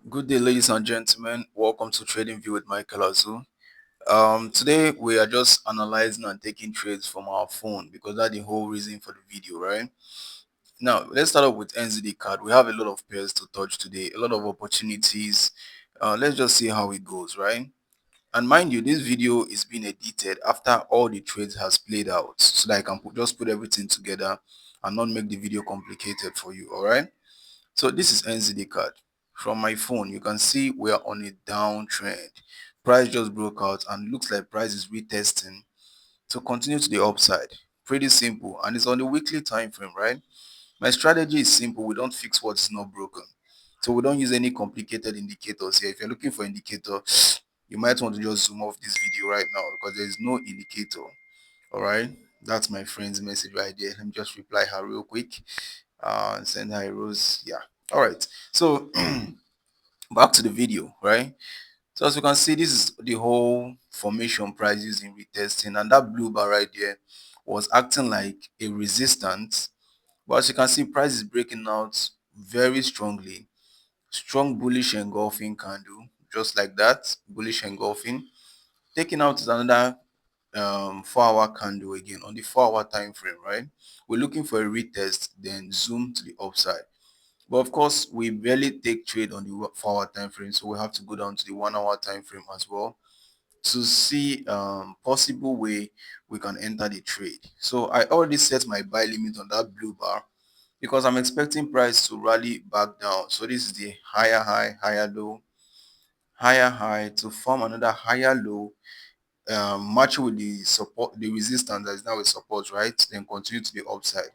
Good day, ladies and gentlemen. Welcome to Trading View with Michael Azu. Today we are just analyzing and taking trades from our phone because that's the whole reason for the video, right? Now let's start off with NZD card. We have a lot of pairs to touch today, a lot of opportunities. Let's just see how it goes, right? And mind you, this video is being edited after all the trades has played out, so that I can just put everything together and not make the video complicated for you. All right. So this is NZD card. From my phone, you can see we are on a downtrend. Price just broke out and looks like price is retesting to continue to the upside. Pretty simple, and it's on the weekly time frame, right? My strategy is simple. We don't fix what's not broken. So we don't use any complicated indicators here. If you're looking for indicator, you might want to just zoom off this video right now because there is no indicator. All right. That's my friend's message right there. Let me just reply her real quick. Send her a rose. Yeah. All right. So back to the video, right? So as you can see, this is the whole formation price using retesting, and that blue bar right there was acting like a resistance. But as you can see, price is breaking out very strongly. Strong bullish engulfing candle, just like that. Bullish engulfing. Taking out is another 4-hour candle again on the 4-hour time frame, right? We're looking for a retest, then zoom to the upside. But of course, we barely take trade on the 4-hour time frame, so we have to go down to the 1-hour time frame as well to see possible way we can enter the trade. So I already set my buy limit on that blue bar because I'm expecting price to rally back down. So this is the higher high, higher high to form another higher low, matching with the support, the resistance that is now a support, right? Then continue to the upside.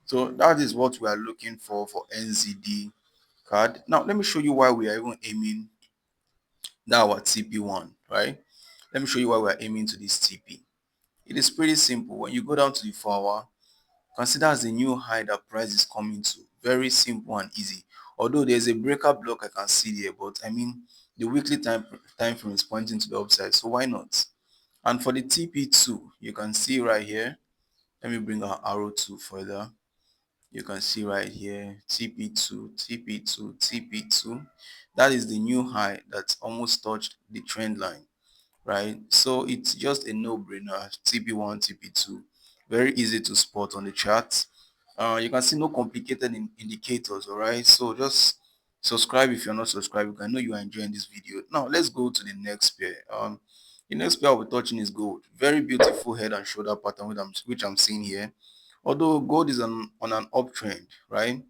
So that is what we are looking for NZD card. Now let me show you why we are even aiming that our TP1, right? Let me show you why we are aiming to this TP. It is pretty simple. When you go down to the 4-hour, consider as the new high that price is coming to. Very simple and easy. Although there's a breaker block I can see there, but I mean the weekly time frame is pointing to the upside, so why not? And for the TP2, you can see right here. Let me bring our arrow to further. You can see right here TP2, TP2, TP2. That is the new high that's almost touched the trend line, right? So it's just a no-brainer. TP1, TP2, very easy to spot on the chart. You can see no complicated indicators. All right, so just subscribe if you're not subscribed. I know you are enjoying this video. Now let's go to the next pair. The next pair we're touching is gold. Very beautiful head and shoulder pattern which I'm seeing here. Although gold is on an uptrend, right?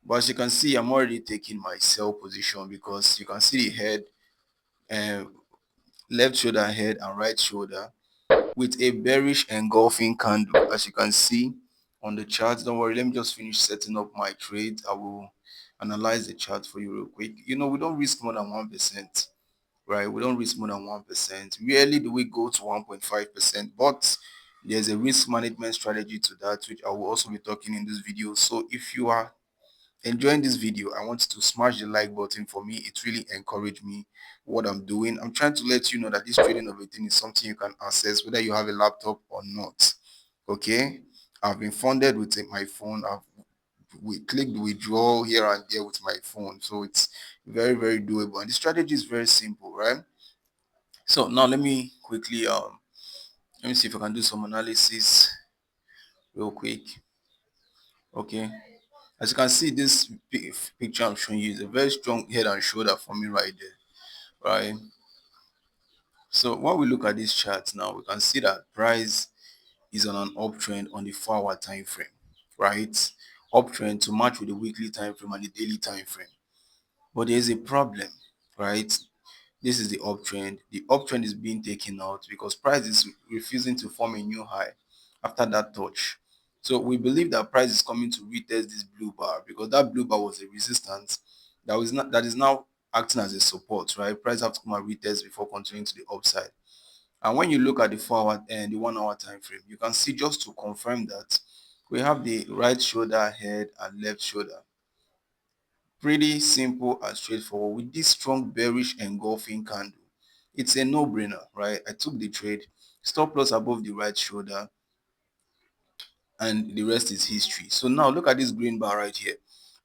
But as you can see, I'm already taking my sell position because you can see the head, uh, left shoulder head and right shoulder with a bearish engulfing candle, as you can see on the chart. Don't worry, let me just finish setting up my trade. I will analyze the chart for you real quick. We don't risk more than 1%, right? We don't risk more than 1%. Rarely do we go to 1.5%, but there's a risk management strategy to that, which I will also be talking in this video. So if you are enjoying this video, I want you to smash the like button for me. It really encouraged me what I'm doing. I'm trying to let you know that this trading of a thing is something you can access whether you have a laptop or not. Okay, I've been funded with my phone. We clicked withdraw here and there with my phone, so it's very doable, and the strategy is very simple, right? So now let me see if I can do some analysis real quick. Okay, as you can see, this picture I'm showing you is a very strong head and shoulder for me right there, right? So when we look at this chart now, we can see that price is on an uptrend on the 4-hour time frame, right? Uptrend to match with the weekly time frame and the daily time frame. But there is a problem, right? This is the uptrend. The uptrend is being taken out because price is refusing to form a new high after that touch. So we believe that price is coming to retest this blue bar because that blue bar was a resistance that is now acting as a support, right? Price have to come and retest before continuing to the upside. And when you look at the 4-hour and the 1-hour time frame, you can see, just to confirm that, we have the right shoulder head and left shoulder. Pretty simple and straightforward with this strong bearish engulfing candle. It's a no-brainer, right? I took the trade, stop loss above the right shoulder, and the rest is history. So now look at this green bar right here.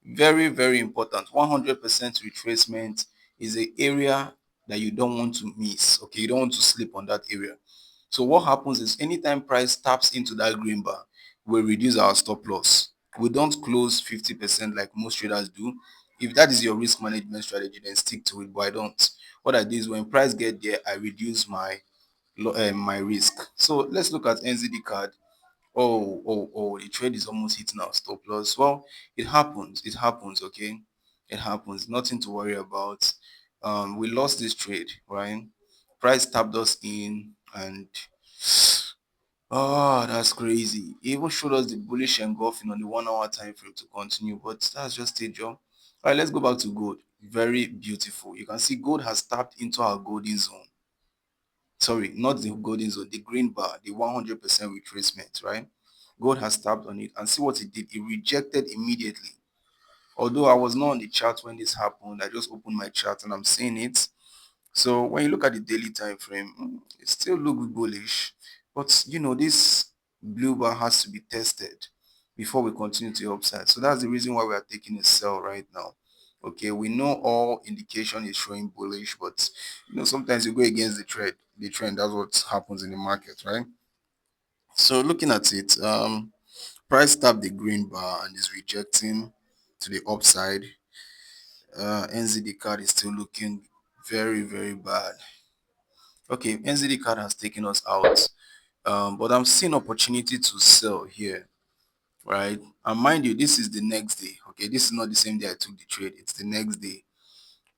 Very, very important. 100% retracement is an area that you don't want to miss. Okay, you don't want to sleep on that area. So what happens is anytime price taps into that green bar, we reduce our stop loss. We don't close 50% like most traders do. If that is your risk management strategy, then stick to it, but I don't. What I do is when price get there, I reduce my risk. So let's look at NZD card. Oh, the trade is almost hitting our stop loss. Well, it happens. It happens, okay? It happens. Nothing to worry about. We lost this trade, right? Price tapped us in and oh, that's crazy. It even showed us the bullish engulfing on the 1 hour time frame to continue, but that's just it, Joe. All right, let's go back to gold. Very beautiful. You can see gold has tapped into our golden zone. Sorry, not the golden zone, the green bar, the 100% retracement, right? Gold has tapped on it and see what it did. It rejected immediately. Although I was not on the chart when this happened, I just opened my chart and I'm seeing it. So when you look at the daily time frame, it still looks bullish, but this blue bar has to be tested before we continue to the upside. So that's the reason why we are taking a sell right now. Okay, we know all indication is showing bullish, but sometimes you go against the trend. The trend, that's what happens in the market, right? So looking at it, price tapped the green bar and is rejecting to the upside. NZD card is still looking very, very bad. Okay, NZD card has taken us out, but I'm seeing opportunity to sell here, right? And mind you, this is the next day. Okay, this is not the same day I took the trade. It's the next day.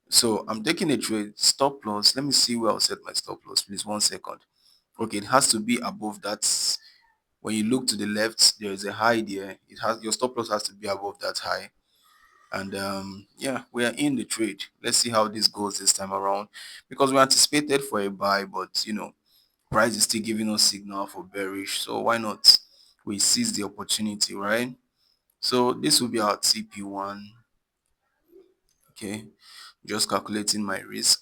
So I'm taking a trade, stop loss. Let me see where I'll set my stop loss, please. 1 second. Okay, it has to be above that. When you look to the left, there is a high there. Your stop loss has to be above that high. And yeah, we are in the trade. Let's see how this goes this time around, because we anticipated for a buy, but price is still giving us signal for bearish, so why not we seize the opportunity, right? So this will be our TP1. Okay, just calculating my risk,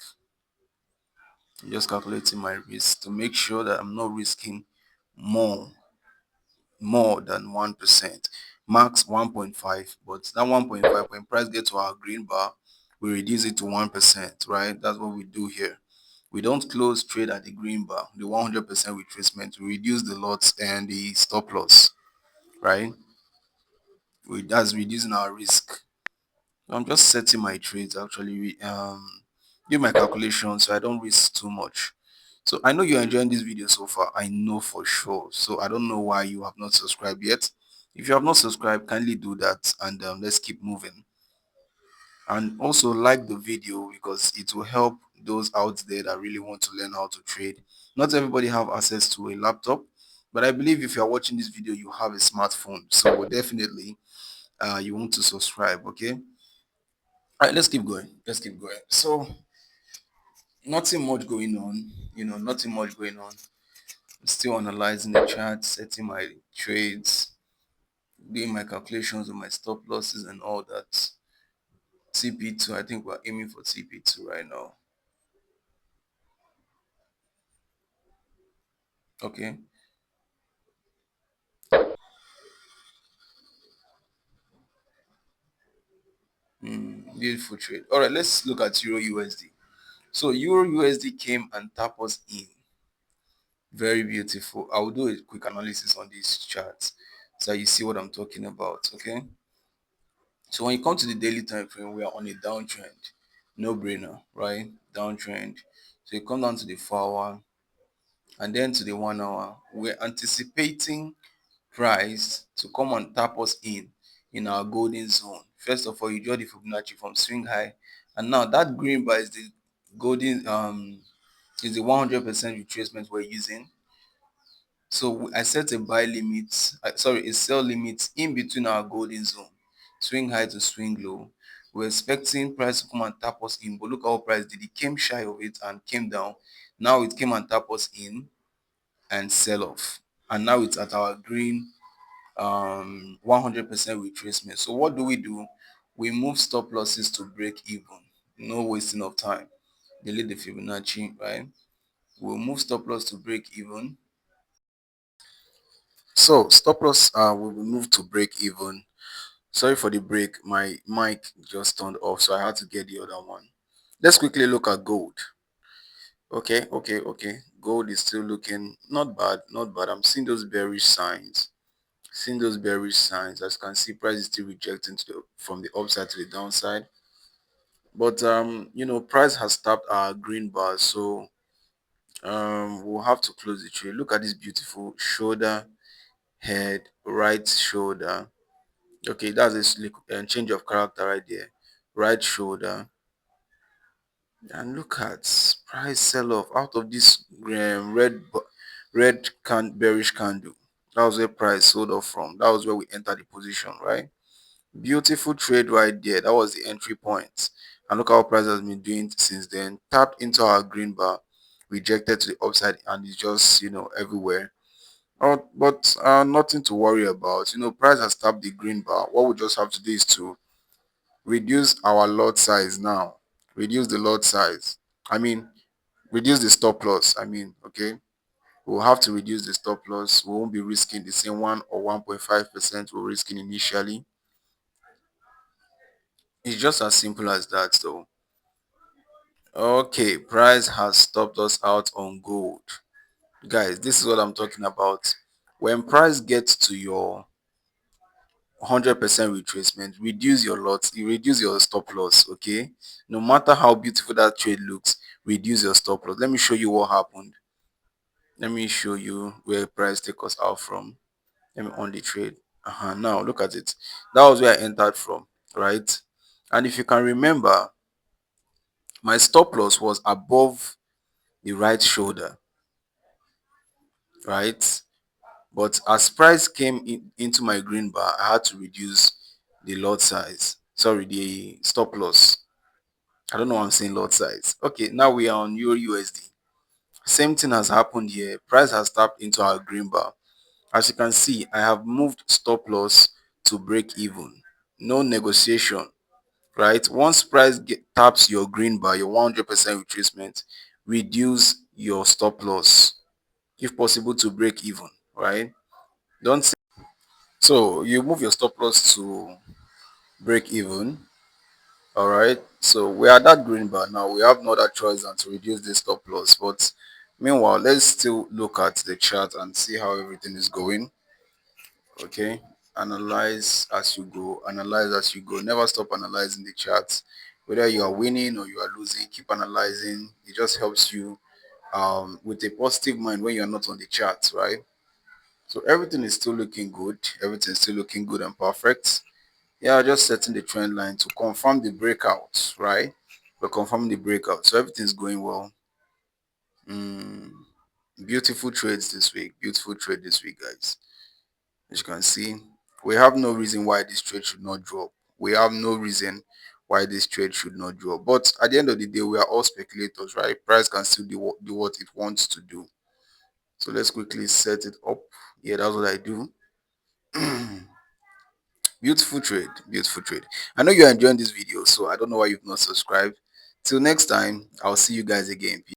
to make sure that I'm not risking more than 1%, max 1.5. But that 1.5, when price gets to our green bar, we reduce it to 1%, right? That's what we do here. We don't close trade at the green bar, the 100% retracement. We reduce the lots and the stop loss, right? That's reducing our risk. I'm just setting my trades, actually do my calculations so I don't risk too much. So I know you're enjoying this video so far. I know for sure. So I don't know why you have not subscribed yet. If you have not subscribed, kindly do that, and let's keep moving. And also like the video, because it will help those out there that really want to learn how to trade. Not everybody have access to a laptop, but I believe if you're watching this video, you have a smartphone. So definitely you want to subscribe. Okay, all right, let's keep going. So nothing much going on, nothing much going on. I'm still analyzing the chart, setting my trades, doing my calculations on my stop losses and all that. TP2, I think we're aiming for TP2 right now. Okay. Beautiful trade. All right, let's look at Euro USD. So Euro USD came and tapped us in. Very beautiful. I will do a quick analysis on these charts so you see what I'm talking about. Okay. So when you come to the daily time frame, we are on a downtrend. No brainer, right? Downtrend. So you come down to the 4 hour and then to the 1 hour. We're anticipating price to come and tap us in our golden zone. First of all, you draw the Fibonacci from swing high, and now that green bar is the golden is the 100% retracement we're using. So I set a buy limit, a sell limit in between our golden zone, swing high to swing low. We're expecting price to come and tap us in, but look how price did. It came shy of it and came down. Now it came and tap us in and sell off, and now it's at our green 100% retracement. So what do? We move stop losses to break even. No wasting of time. Delete the Fibonacci, right? We'll move stop loss to break even. So stop loss will be moved to break even. Sorry for the break, my mic just turned off, so I had to get the other one. Let's quickly look at gold. Okay. Gold is still looking not bad, not bad. I'm seeing those bearish signs. Seeing those bearish signs. As you can see, price is still rejecting from the upside to the downside. But price has tapped our green bar, so we'll have to close the trade. Look at this beautiful shoulder, head, right shoulder. Okay, that's a change of character right there. Right shoulder, and look at price sell off out of this bearish candle. That was where price sold off from. That was where we entered the position, right? Beautiful trade right there. That was the entry point. And look how price has been doing since then. Tapped into our green bar, rejected to the upside, and it's just everywhere. But nothing to worry about. Price has tapped the green bar. What we just have to do is to reduce our lot size now. Reduce the lot size. I mean, reduce the stop loss. Okay. We'll have to reduce the stop loss. We won't be risking the same 1 or 1.5% we're risking initially. It's just as simple as that, though. Okay, price has stopped us out on gold. Guys, this is what I'm talking about. When price gets to your 100% retracement, reduce your lots, you reduce your stop loss, okay? No matter how beautiful that trade looks, reduce your stop loss. Let me show you what happened. Let me show you where price take us out from. Let me on the trade. Now look at it. That was where I entered from, right? And if you can remember, my stop loss was above the right shoulder, right? But as price came into my green bar, I had to reduce the lot size. Sorry, the stop loss. I don't know why I'm saying lot size. Okay, now we are on Euro USD. Same thing has happened here. Price has tapped into our green bar. As you can see, I have moved stop loss to break even. No negotiation, right? Once price taps your green bar, your 100% retracement, reduce your stop loss, if possible, to break even, right? Don't say so. You move your stop loss to break even. All right. So we are that green bar now. We have no other choice than to reduce the stop loss. But meanwhile, let's still look at the chart and see how everything is going. Okay. Analyze as you go. Analyze as you go. Never stop analyzing the charts. Whether you are winning or you are losing, keep analyzing. It just helps you with a positive mind when you're not on the charts, right? So everything is still looking good. Everything is still looking good and perfect. Yeah, just setting the trend line to confirm the breakout, right? We're confirming the breakout. So everything's going well. Mm, beautiful trades this week. Beautiful trade this week, guys. As you can see, we have no reason why this trade should not drop. We have no reason why this trade should not drop. But at the end of the day, we are all speculators, right? Price can still do what it wants to do. So let's quickly set it up. Yeah, that's what I do. Beautiful trade, beautiful trade. I know you're enjoying this video, so I don't know why you've not subscribed. Till next time, I'll see you guys again.